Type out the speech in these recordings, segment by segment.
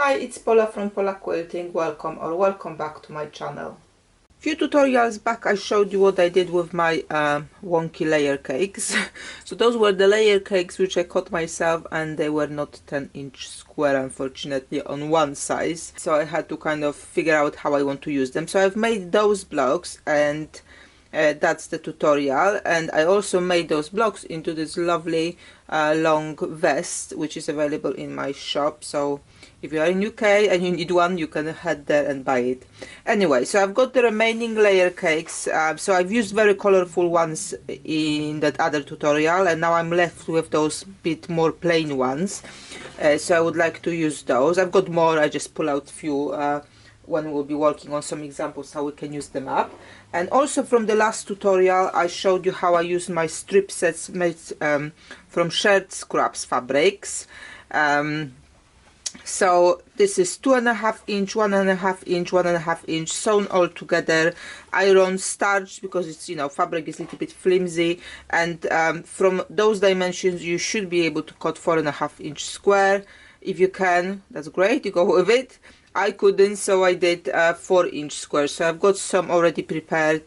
Hi, it's Paula from Pola Quilting. Welcome back to my channel. Few tutorials back I showed you what I did with my wonky layer cakes. So those were the layer cakes which I cut myself, and they were not 10-inch square, unfortunately, on one size. So I had to kind of figure out how I want to use them. So I've made those blocks, and that's the tutorial. And I also made those blocks into this lovely long vest, which is available in my shop. So if you are in UK and you need one, you can head there and buy it. Anyway, so I've got the remaining layer cakes. So I've used very colorful ones in that other tutorial, and now I'm left with those bit more plain ones. So I would like to use those. I've got more, I just pull out few when we'll be working on some examples how we can use them up. And also from the last tutorial I showed you how I use my strip sets made from shirt scraps fabrics. So this is 2.5 inch, 1.5 inch, 1.5 inch sewn all together, iron starched because it's, you know, fabric is a little bit flimsy, and from those dimensions you should be able to cut 4.5 inch square. If you can, that's great, you go with it. I couldn't, so I did 4-inch square. So I've got some already prepared,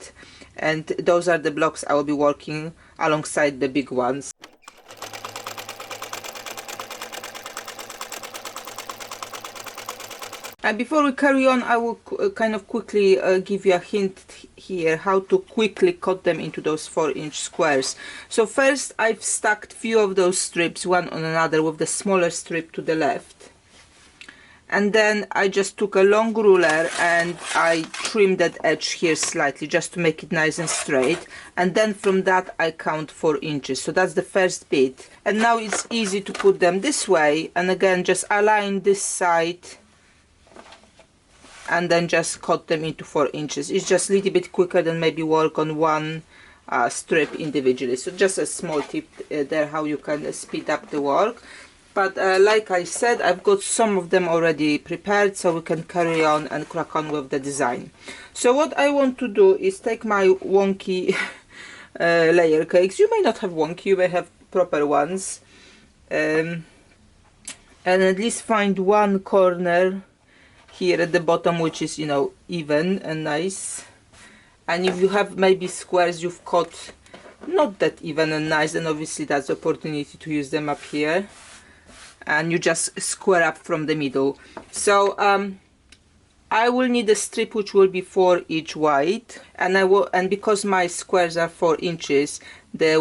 and those are the blocks I will be working alongside the big ones. And before we carry on, I will kind of quickly give you a hint here how to quickly cut them into those 4-inch squares. So first I've stacked few of those strips one on another with the smaller strip to the left. And then I just took a long ruler and I trimmed that edge here slightly just to make it nice and straight. And then from that I count 4 inches. So that's the first bit. And now it's easy to put them this way. And again, just align this side and then just cut them into 4 inches. It's just a little bit quicker than maybe work on one strip individually. So just a small tip there how you can speed up the work. But like I said, I've got some of them already prepared, so we can carry on and crack on with the design. So what I want to do is take my wonky layer cakes. You may not have wonky, you may have proper ones. And at least find one corner here at the bottom which is, you know, even and nice. And if you have maybe squares you've cut not that even and nice, then obviously that's the opportunity to use them up here. And you just square up from the middle. So I will need a strip which will be 4 each wide, and because my squares are 4 inches, the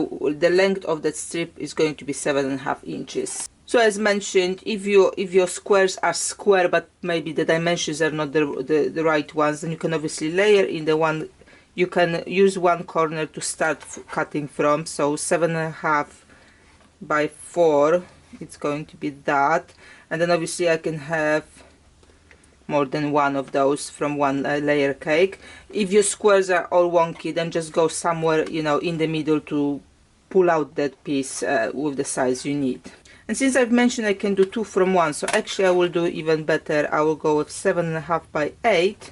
length of that strip is going to be 7.5 inches. So as mentioned, if your squares are square but maybe the dimensions are not the right ones, then you can obviously layer in the one. You can use one corner to start cutting from. So 7.5 by 4. It's going to be that, and then obviously I can have more than one of those from one layer cake. If your squares are all wonky, then just go somewhere, you know, in the middle to pull out that piece with the size you need. And since I've mentioned I can do 2 from 1, so actually I will do even better. I will go with 7.5 by 8.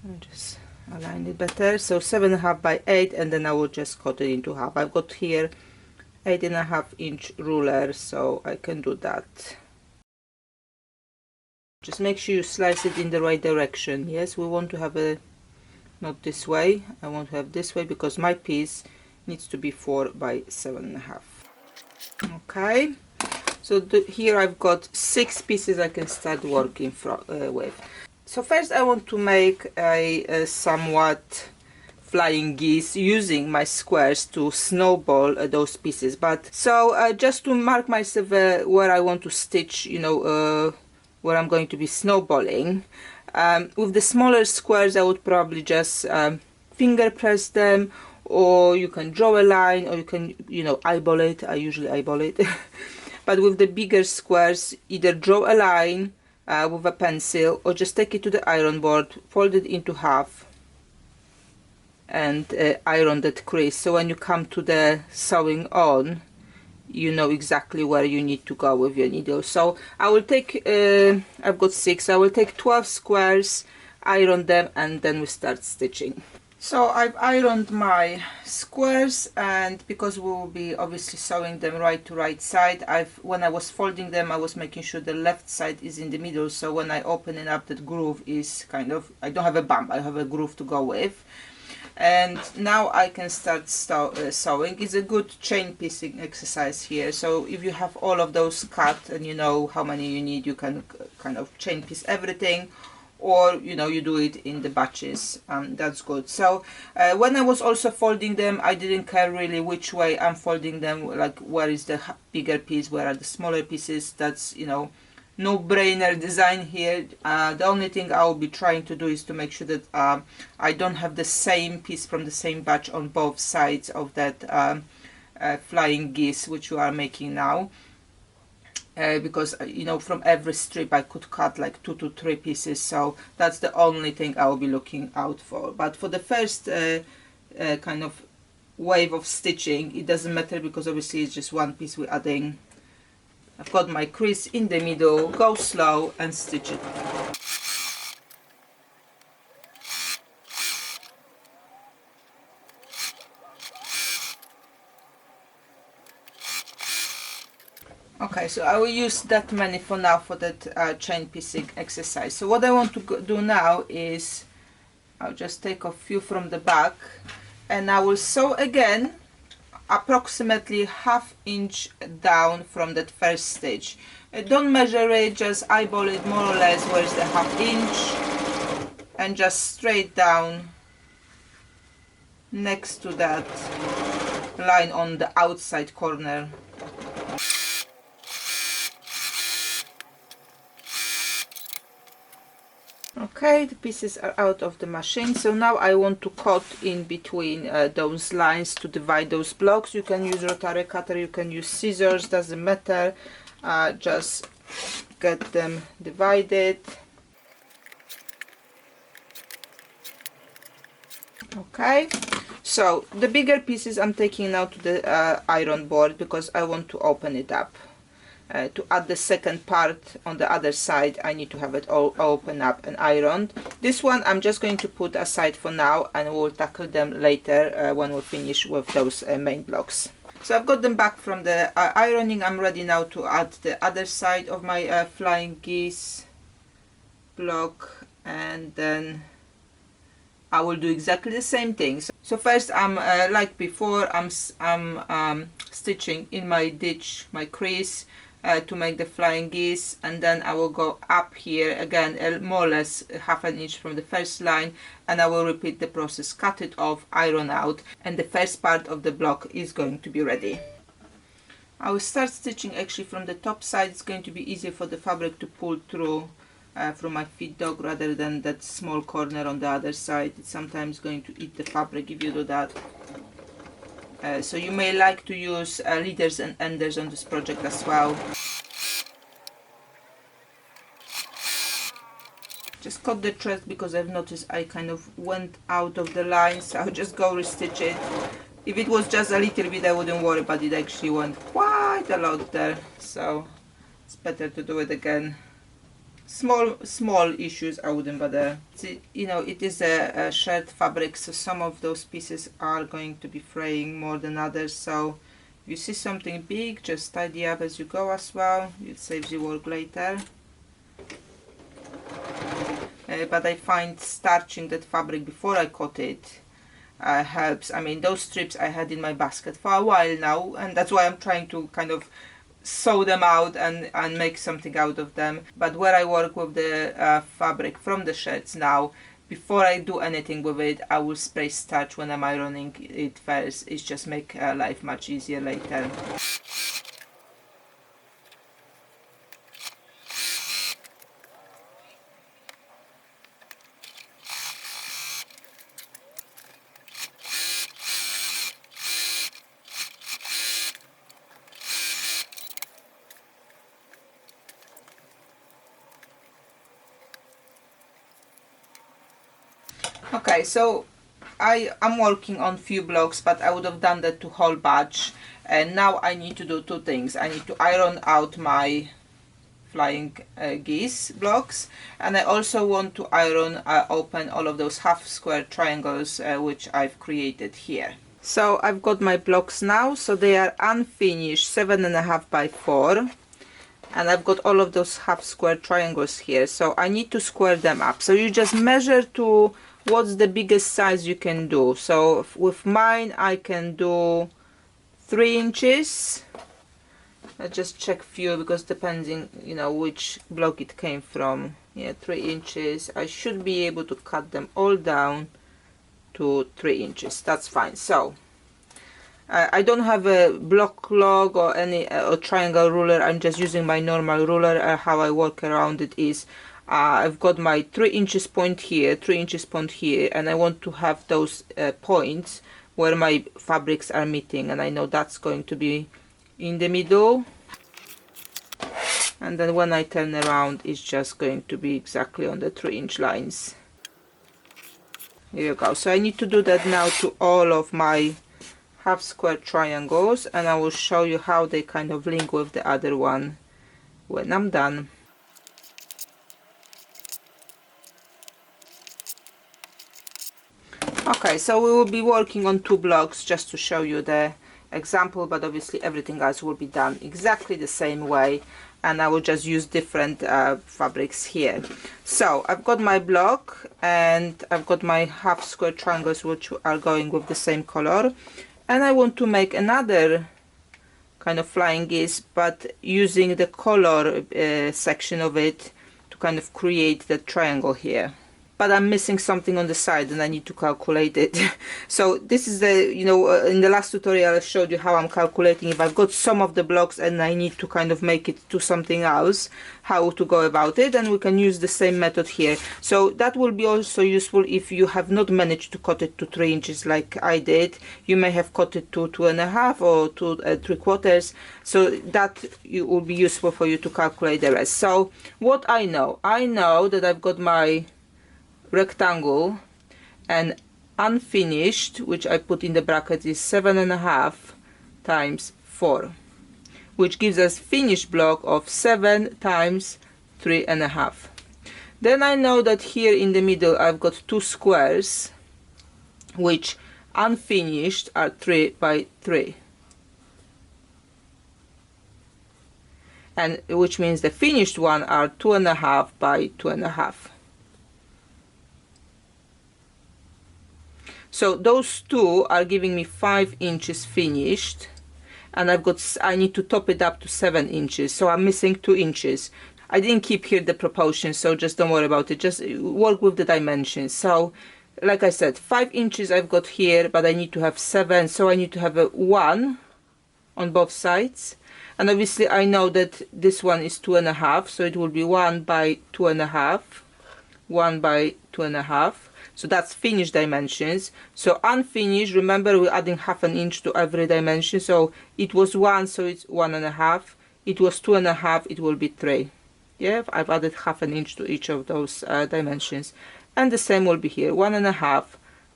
I'll just align it better. So 7.5 by 8, and then I will just cut it into half. I've got here 8.5 inch ruler, so I can do that. Just make sure you slice it in the right direction. Yes, we want to have a, not this way, I want to have this way because my piece needs to be 4 by 7.5. Okay, so here I've got 6 pieces I can start working with. So first I want to make a somewhat flying geese using my squares to snowball those pieces. But so just to mark myself where I want to stitch, you know, where I'm going to be snowballing, with the smaller squares I would probably just finger press them, or you can draw a line, or you can, you know, eyeball it. I usually eyeball it. But with the bigger squares, either draw a line with a pencil, or just take it to the iron board, fold it into half, and iron that crease. So when you come to the sewing on, you know exactly where you need to go with your needle. So I will take, I've got 6, I will take 12 squares, iron them, and then we start stitching. So I've ironed my squares, and because we will be obviously sewing them right to right side, when I was folding them I was making sure the left side is in the middle, so when I open it up that groove is kind of, I don't have a bump, I have a groove to go with. And now I can start sewing. It's a good chain piecing exercise here, so if you have all of those cut and you know how many you need, you can kind of chain piece everything, or you know, you do it in the batches. That's good. So when I was also folding them, I didn't care really which way I'm folding them, like where is the bigger piece, where are the smaller pieces. That's, you know, no-brainer design here. The only thing I will be trying to do is to make sure that I don't have the same piece from the same batch on both sides of that flying geese which we are making now, because you know, from every strip I could cut like 2 to 3 pieces, so that's the only thing I will be looking out for. But for the first kind of wave of stitching, it doesn't matter because obviously it's just one piece we're adding. I've got my crease in the middle, go slow and stitch it. Okay, so I will use that many for now for that chain piecing exercise. So what I want to do now is I'll just take a few from the back and I will sew again approximately ½ inch down from that first stitch. Don't measure it, just eyeball it more or less where's the ½ inch, and just straight down next to that line on the outside corner. Okay, the pieces are out of the machine, so now I want to cut in between those lines to divide those blocks. You can use rotary cutter, you can use scissors, doesn't matter. Just get them divided. Okay, so the bigger pieces I'm taking now to the iron board because I want to open it up. To add the second part on the other side, I need to have it all open up and ironed. This one I'm just going to put aside for now, and we'll tackle them later when we finish with those main blocks. So I've got them back from the ironing. I'm ready now to add the other side of my flying geese block, and then I will do exactly the same thing. So first I'm like before, I'm stitching in my ditch, my crease, to make the flying geese, and then I will go up here again more or less ½ inch from the first line, and I will repeat the process, cut it off, iron out, and the first part of the block is going to be ready. I will start stitching actually from the top side. It's going to be easier for the fabric to pull through from my feed dog rather than that small corner on the other side. It's sometimes going to eat the fabric if you do that. So you may like to use leaders and enders on this project as well. Just cut the thread because I've noticed I kind of went out of the line, so I'll just go restitch it. If it was just a little bit I wouldn't worry, but it actually went quite a lot there, so it's better to do it again. Small issues I wouldn't bother. You know, it is a shared fabric, so some of those pieces are going to be fraying more than others, so if you see something big, just tidy up as you go as well. It saves you work later. But I find starching that fabric before I cut it helps. I mean, those strips I had in my basket for a while now, and that's why I'm trying to kind of sew them out and make something out of them. But where I work with the fabric from the shirts now, before I do anything with it, I will spray starch when I'm ironing it first. It just make life much easier later. Okay, so I'm working on few blocks, but I would have done that to whole batch, and now I need to do two things. I need to iron out my flying geese blocks, and I also want to iron open all of those half square triangles which I've created here. So I've got my blocks now, so they are unfinished 7.5 by 4, and I've got all of those half square triangles here, so I need to square them up. So you just measure to what's the biggest size you can do. So with mine I can do 3 inches. I just check few because depending, you know, which block it came from. Yeah, 3 inches. I should be able to cut them all down to 3 inches. That's fine. So I don't have a block log or any triangle ruler. I'm just using my normal ruler. How I work around it is I've got my 3 inches point here, 3 inches point here, and I want to have those points where my fabrics are meeting, and I know that's going to be in the middle, and then when I turn around it's just going to be exactly on the 3-inch lines. Here you go. So I need to do that now to all of my half square triangles, and I will show you how they kind of link with the other one when I'm done. Okay, so we will be working on 2 blocks just to show you the example, but obviously everything else will be done exactly the same way, and I will just use different fabrics here. So I've got my block and I've got my half square triangles which are going with the same color, and I want to make another kind of flying geese, but using the color section of it to kind of create the triangle here. But I'm missing something on the side and I need to calculate it. So this is the, you know, in the last tutorial I showed you how I'm calculating if I've got some of the blocks and I need to kind of make it to something else, how to go about it, and we can use the same method here. So that will be also useful if you have not managed to cut it to 3 inches like I did. You may have cut it to 2.5 or to 3/4, so that it will be useful for you to calculate the rest. So what I know that I've got my rectangle, and unfinished, which I put in the bracket, is 7.5 times 4, which gives us finished block of 7 times 3.5. Then I know that here in the middle I've got 2 squares which unfinished are 3 by 3, and which means the finished one are 2.5 by 2.5. So those 2 are giving me 5 inches finished, and I need to top it up to 7 inches, so I'm missing 2 inches. I didn't keep here the proportions, so just don't worry about it, just work with the dimensions. So like I said, 5 inches I've got here, but I need to have 7, so I need to have a 1 on both sides, and obviously I know that this one is 2.5, so it will be 1 by 2.5, 1 by 2.5. So that's finished dimensions. So unfinished, remember we're adding half an inch to every dimension. So it was 1, so it's 1.5. It was 2.5, it will be 3. Yeah, I've added half an inch to each of those dimensions. And the same will be here, 1.5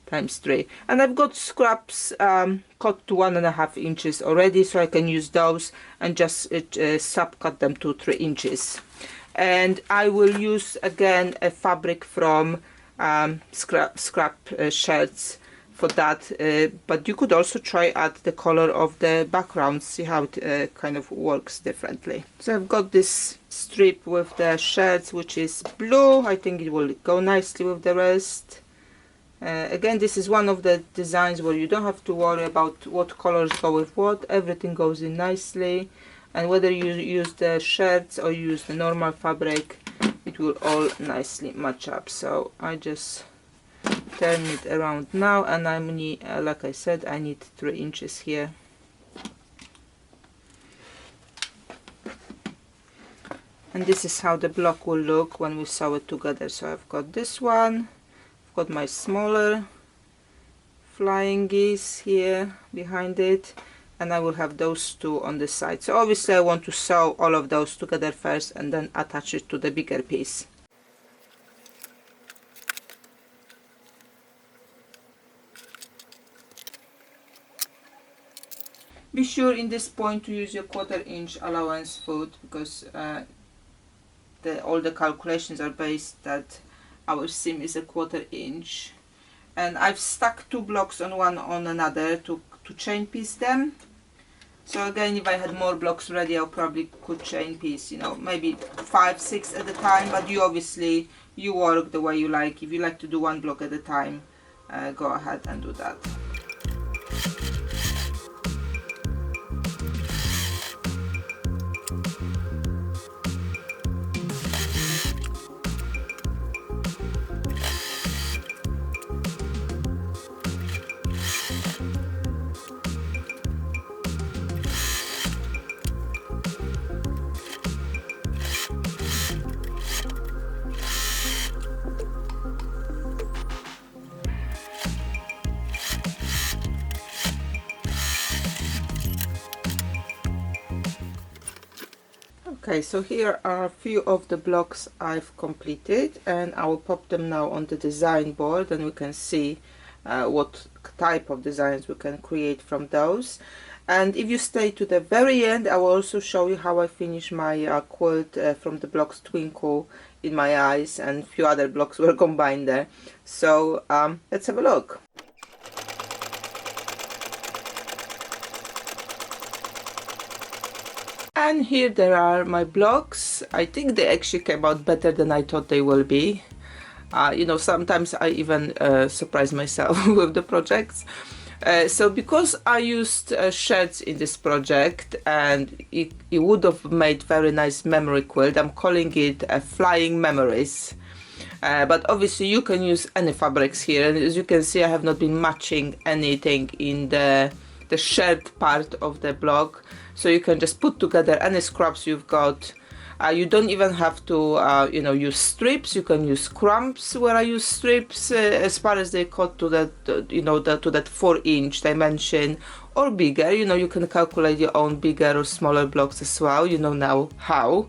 times 3. And I've got scraps cut to 1.5 inches already, so I can use those and just subcut them to 3 inches. And I will use again a fabric from scrap shirts for that, but you could also try add the color of the background, see how it kind of works differently. So I've got this strip with the shirts which is blue. I think it will go nicely with the rest. Again, this is one of the designs where you don't have to worry about what colors go with what, everything goes in nicely, and whether you use the shirts or you use the normal fabric, it will all nicely match up. So I just turn it around now, and I need, like I said, I need 3 inches here. And this is how the block will look when we sew it together. So I've got this one, I've got my smaller flying geese here behind it, and I will have those 2 on the side. So obviously I want to sew all of those together first and then attach it to the bigger piece. Be sure in this point to use your 1/4 inch allowance foot, because all the calculations are based that our seam is 1/4 inch. And I've stuck 2 blocks on one on another to chain piece them. So again, if I had more blocks ready, I probably could chain piece, you know, maybe 5, 6 at a time, but you obviously, you work the way you like. If you like to do 1 block at a time, go ahead and do that. Okay, so here are a few of the blocks I've completed, and I will pop them now on the design board, and we can see what type of designs we can create from those. And if you stay to the very end, I will also show you how I finish my quilt from the blocks Twinkle, In My Eyes, and a few other blocks were combined there. So let's have a look. And here there are my blocks. I think they actually came out better than I thought they will be. You know, sometimes I even surprise myself with the projects. So because I used shirts in this project, and it would have made very nice memory quilt, I'm calling it Flying Memories. But obviously you can use any fabrics here, and as you can see, I have not been matching anything in the shirt part of the block. So you can just put together any scraps you've got. You don't even have to you know, use strips. You can use crumps where I use strips as far as they cut to that you know, to that 4-inch dimension, or bigger. You know, you can calculate your own bigger or smaller blocks as well, you know now how.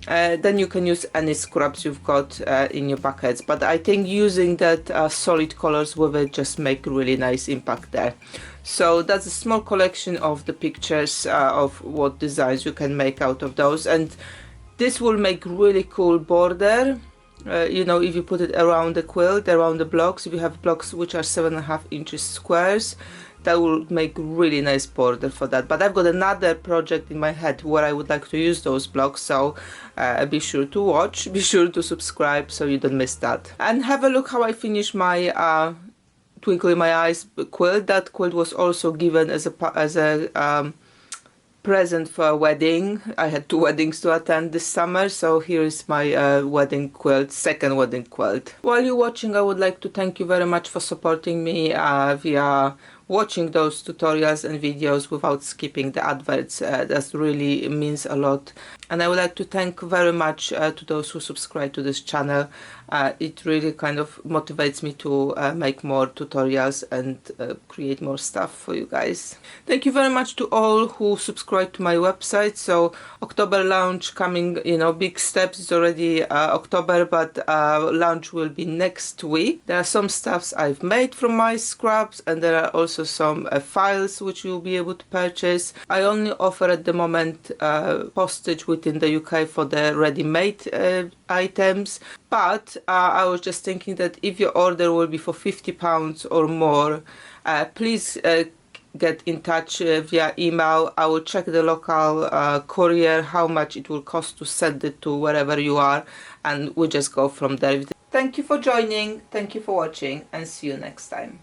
Then you can use any scraps you've got in your buckets, but I think using that solid colors with it just make really nice impact there. So that's a small collection of the pictures of what designs you can make out of those, and this will make really cool border. You know, if you put it around the quilt, around the blocks, if you have blocks which are 7.5 inches squares, that will make really nice border for that. But I've got another project in my head where I would like to use those blocks, so be sure to watch, be sure to subscribe so you don't miss that. And have a look how I finish my Twinkle in My Eyes quilt. That quilt was also given as a present for a wedding. I had 2 weddings to attend this summer, so here is my wedding quilt, second wedding quilt. While you're watching, I would like to thank you very much for supporting me via watching those tutorials and videos without skipping the adverts. That really means a lot. And I would like to thank very much to those who subscribe to this channel. It really kind of motivates me to make more tutorials and create more stuff for you guys. Thank you very much to all who subscribe to my website. So October launch coming, you know, big steps. It's already October, but launch will be next week. There are some stuffs I've made from my scraps, and there are also some files which you'll be able to purchase. I only offer at the moment postage within the UK for the ready-made items, but I was just thinking that if your order will be for £50 or more, please get in touch via email. I will check the local courier how much it will cost to send it to wherever you are, and we'll just go from there. Thank you for joining, thank you for watching, and see you next time.